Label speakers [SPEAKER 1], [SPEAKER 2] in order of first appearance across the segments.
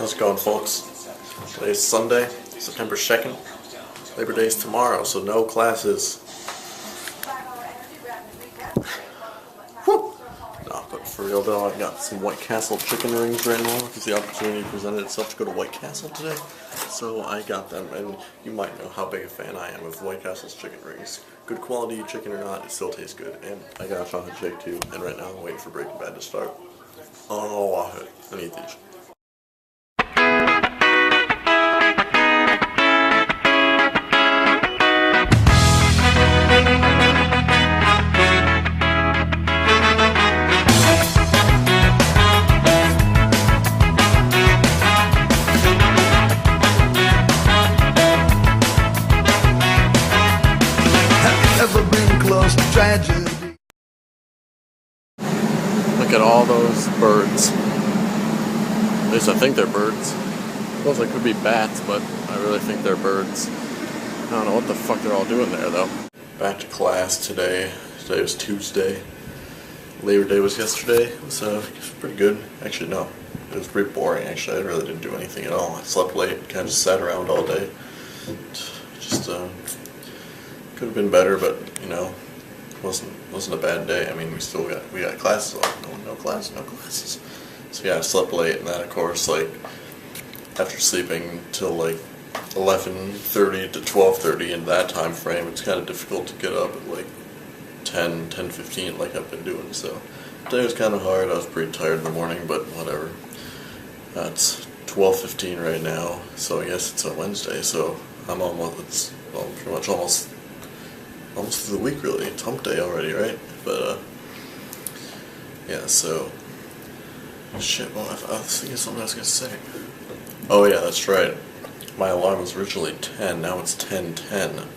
[SPEAKER 1] How's it going, folks? Today's Sunday, September 2nd. Labor Day's tomorrow, so no classes. Whew. No, but for real though, I've got some White Castle chicken rings right now because the opportunity presented itself to go to White Castle today. So I got them, and you might know how big a fan I am of White Castle's chicken rings. Good quality chicken or not, it still tastes good. And I got a chocolate shake too, and right now I'm waiting for Breaking Bad to start. Oh, I need these.
[SPEAKER 2] Tragedy.
[SPEAKER 1] Look at all those birds. At least I think they're birds. Well, they could be bats, but I really think they're birds. I don't know what the fuck they're all doing there, though. Back to class today. Today was Tuesday. Labor Day was yesterday. It was pretty good. Actually, no. It was pretty boring, actually. I really didn't do anything at all. I slept late, kind of just sat around all day. Just, could have been better, but, you know, wasn't a bad day. I mean, we got classes on. No classes. So yeah, I slept late, and then of course, like, after sleeping till like 11:30 to 12:30 in that time frame, it's kind of difficult to get up at like 10:15 like I've been doing. So today was kind of hard. I was pretty tired in the morning, but whatever. It's 12:15 right now, so I guess it's a Wednesday. So I'm pretty much almost through the week, really. It's hump day already, right? But yeah. So shit. Well, I was thinking something I was gonna say. Oh yeah, that's right. My alarm was originally 10. Now it's 10:10.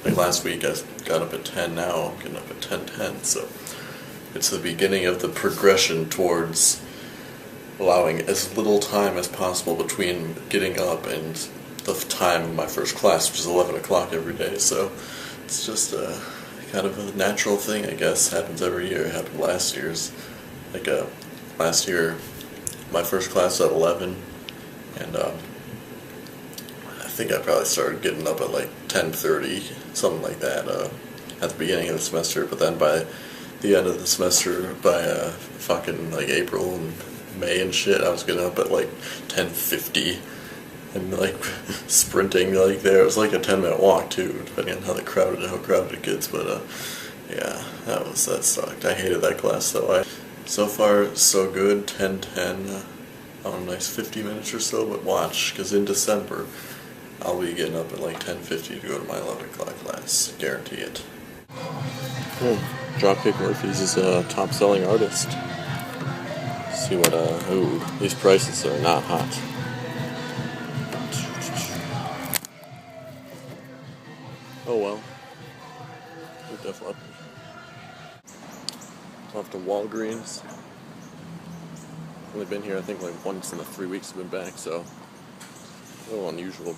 [SPEAKER 1] Like last week, I got up at 10. Now I'm getting up at 10:10. So it's the beginning of the progression towards allowing as little time as possible between getting up and the time of my first class, which is 11 o'clock every day. So it's just kind of a natural thing, I guess. Happens every year. It happened last year's. Like last year, my first class was at 11, and I think I probably started getting up at like 10:30, something like that, at the beginning of the semester. But then by the end of the semester, by fucking like April and May and shit, I was getting up at like 10:50. And like sprinting like there. It was like a 10-minute walk too, depending on how crowded it gets. But yeah, that sucked. I hated that class though. So far so good. 10:10 on a nice 50 minutes or so. But watch, because in December I'll be getting up at like 10:50 to go to my 11 o'clock class. Guarantee it. Dropkick Murphys is a top-selling artist. Let's see what ooh, these prices are not hot. Oh well. We're definitely off to Walgreens. Only been here I think like once in the 3 weeks I've been back, so a little unusual.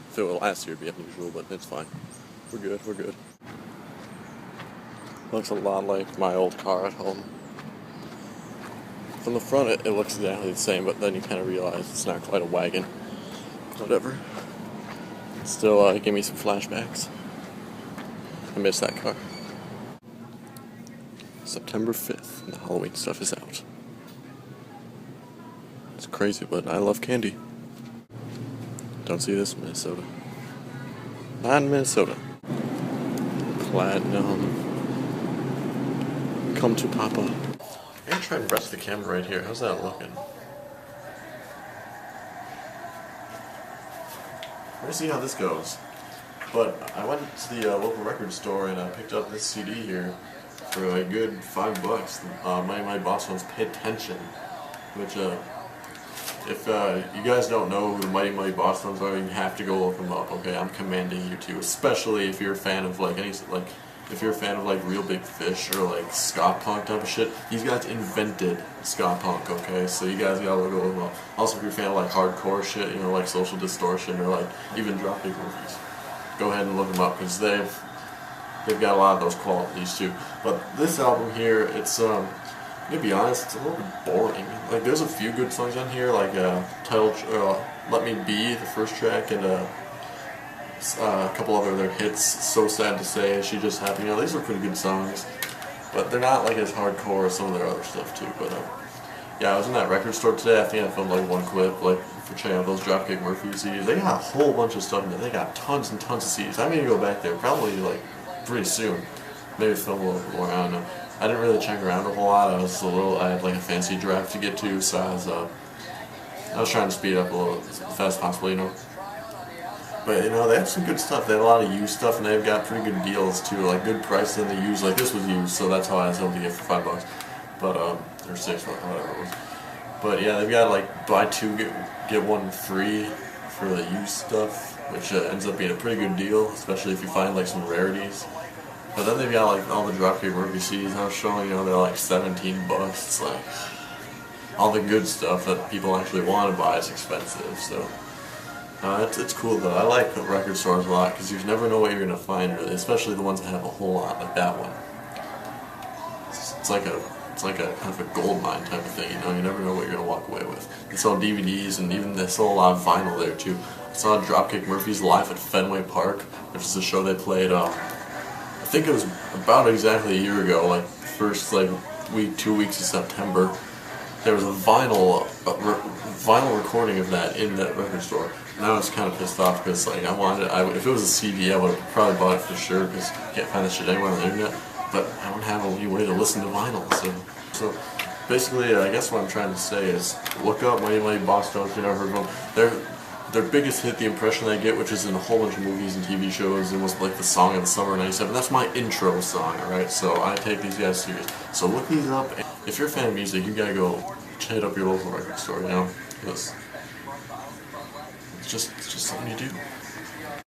[SPEAKER 1] If it were last year it'd be unusual, but it's fine. We're good. Looks a lot like my old car at home. From the front it looks exactly the same, but then you kind of realize it's not quite a wagon. Whatever. Still give me some flashbacks. I miss that car. September 5th, and the Halloween stuff is out. It's crazy, but I love candy. Don't see this in Minnesota. Not in Minnesota. Platinum. Come to Papa. I'm gonna try and rest the camera right here. How's that looking? Let me see how this goes. But I went to the local record store and I picked up this CD here for a good $5. My boss wants Pay Attention, which if you guys don't know who the Mighty Mighty Bosstones are, you have to go look them up. Okay, I'm commanding you to, especially if you're a fan of like if you're a fan of like Real Big Fish or like ska punk type of shit. These guys invented ska punk. Okay, so you guys gotta look them up. Also, if you're a fan of like hardcore shit, you know, like Social Distortion or like even Dropkick Murphys, go ahead and look them up because they've got a lot of those qualities too. But this album here, it's To be honest, it's a little bit boring. Like, there's a few good songs on here, like Let Me Be, the first track, and a couple other their hits, So Sad to Say, She Just Happy. These are pretty good songs, but they're not like as hardcore as some of their other stuff too. But yeah, I was in that record store today. I think I filmed like one clip, like for checking out those Dropkick Murphy CDs. They got a whole bunch of stuff in there. They got tons and tons of CDs. I may go back there probably like pretty soon. Maybe film a little bit more. I don't know. I didn't really check around a whole lot. I had like a fancy drive to get to, so I was trying to speed up a little as fast as possible, you know. But they have some good stuff. They have a lot of used stuff, and they've got pretty good deals too, like good prices on the used. Like this was used, so that's how I was able to get it for $5. But or $6, whatever it was. But yeah, they've got like buy two get one free for the used stuff, which ends up being a pretty good deal, especially if you find like some rarities. But then they've got like all the Dropkick Murphy CDs I was showing, they're like $17. It's like all the good stuff that people actually want to buy is expensive. So it's cool though. I like record stores a lot because you never know what you're gonna find really, especially the ones that have a whole lot, like that one. It's like a kind of a gold mine type of thing. You never know what you're gonna walk away with. They sell DVDs and even they sell a lot of vinyl there too. I saw Dropkick Murphys live at Fenway Park, which is a show they played. I think it was about exactly a year ago, like first like week, 2 weeks of September. There was a vinyl recording of that in that record store, and I was kind of pissed off because like if it was a CD, I would have probably bought it for sure because you can't find that shit anywhere on the internet. But I don't have any way to listen to vinyl, so basically, I guess what I'm trying to say is look up Mighty Mighty Bosstones if you never heard of them. Their biggest hit, The Impression They Get, which is in a whole bunch of movies and TV shows, and was like the song of the summer of '97. That's my intro song, alright? So I take these guys serious. So look these up. If you're a fan of music, you gotta go hit up your local record store, because it's just something you do.